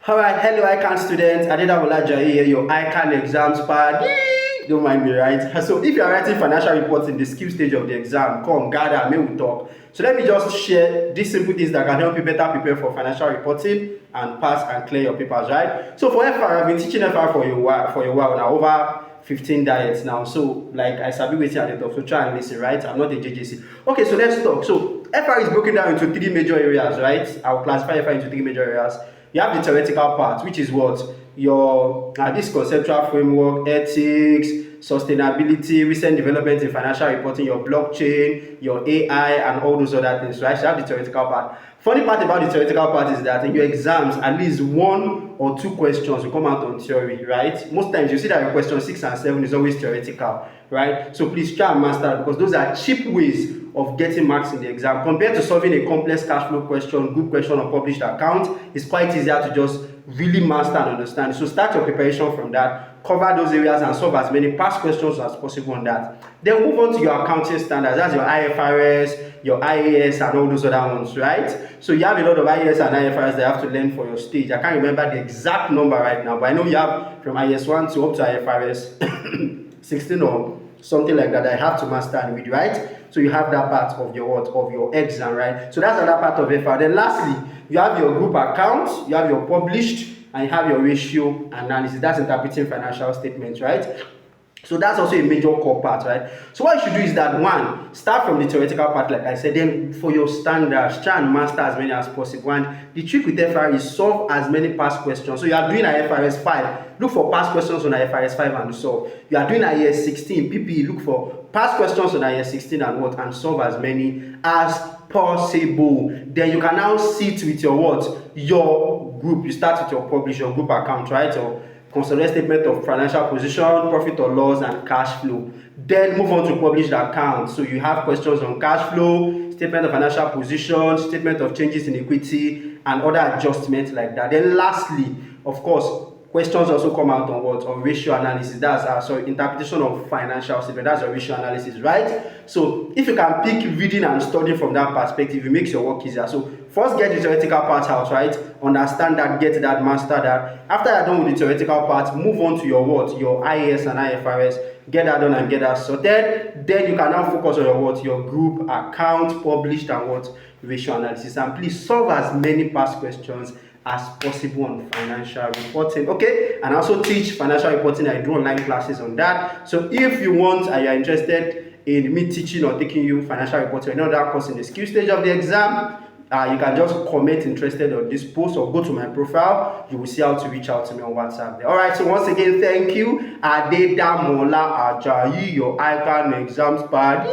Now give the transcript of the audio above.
Alright, hello ICAN students. Adedawola Jai here, your ICAN exams pad. Don't mind me, right? So if you are writing financial reports in the skill stage of the exam, come gather, may we talk. So let me just share these simple things that can help you better prepare for financial reporting and pass and clear your papers, right? So for FR, I've been teaching FR for a while now, over 15 diets now. So like I sabi waiting at the top, so try and listen, right? I'm not a JJC. Okay, so let's talk. So FR is broken down into three major areas, right? I'll classify FR into three major areas. You have the theoretical part, which is what? Your this conceptual framework, ethics, sustainability, recent developments in financial reporting, your blockchain, your AI, and all those other things, right? So you have the theoretical part. Funny part about the theoretical part is that in your exams, at least one or two questions will come out on theory, right? Most times you see that your question 6 and 7 is always theoretical, right? So please try and master it, because those are cheap ways of getting marks in the exam. Compared to solving a complex cash flow question, group question, or published account, it's quite easier to just really master and understand. So start your preparation from that, cover those areas and solve as many past questions as possible on that. Then move on to your accounting standards. That's your IFRS, your IAS, and all those other ones, right? So you have a lot of IAS and IFRS that you have to learn for your stage. I can't remember the exact number right now, but I know you have from IAS 1 to up to IFRS 16 or something like that I have to master and read, right? So you have that part of your exam, right? So that's another part of FR. Then lastly, you have your group account, you have your published, and you have your ratio analysis. That's interpreting financial statements, right? So that's also a major core part, right? So what you should do is that, one, start from the theoretical part, like I said. Then for your standards, try and master as many as possible. And the trick with FR is solve as many past questions. So you are doing IFRS 5, look for past questions on IFRS 5 and solve. You are doing IAS 16, PPE, look for past questions on IAS 16 and solve as many as possible. Then you can now sit with your your group. You start with your publish, your group account, right? Or consolidated statement of financial position, profit or loss, and cash flow. Then move on to published accounts. So you have questions on cash flow, statement of financial position, statement of changes in equity, and other adjustments like that. Then lastly, of course, questions also come out on what? On ratio analysis. That's interpretation of financial statement. That's a ratio analysis, right? So if you can pick reading and studying from that perspective, it makes your work easier. So first get the theoretical part out, right? Understand that, get that, master that. After you're done with the theoretical part, move on to your Your IAS and IFRS. Get that done and get that sorted. Then you can now focus on your Your group account, published, and ratio analysis. And please solve as many past questions as possible on financial reporting. Okay, and I also teach financial reporting. I do online classes on that. So if you want and you're interested in me teaching or taking you financial reporting, another course in the skill stage of the exam, you can just comment interested on this post or go to my profile. You will see how to reach out to me on WhatsApp. All right, so once again, thank you. Adedamola Ajayi, your ICAN exams pad.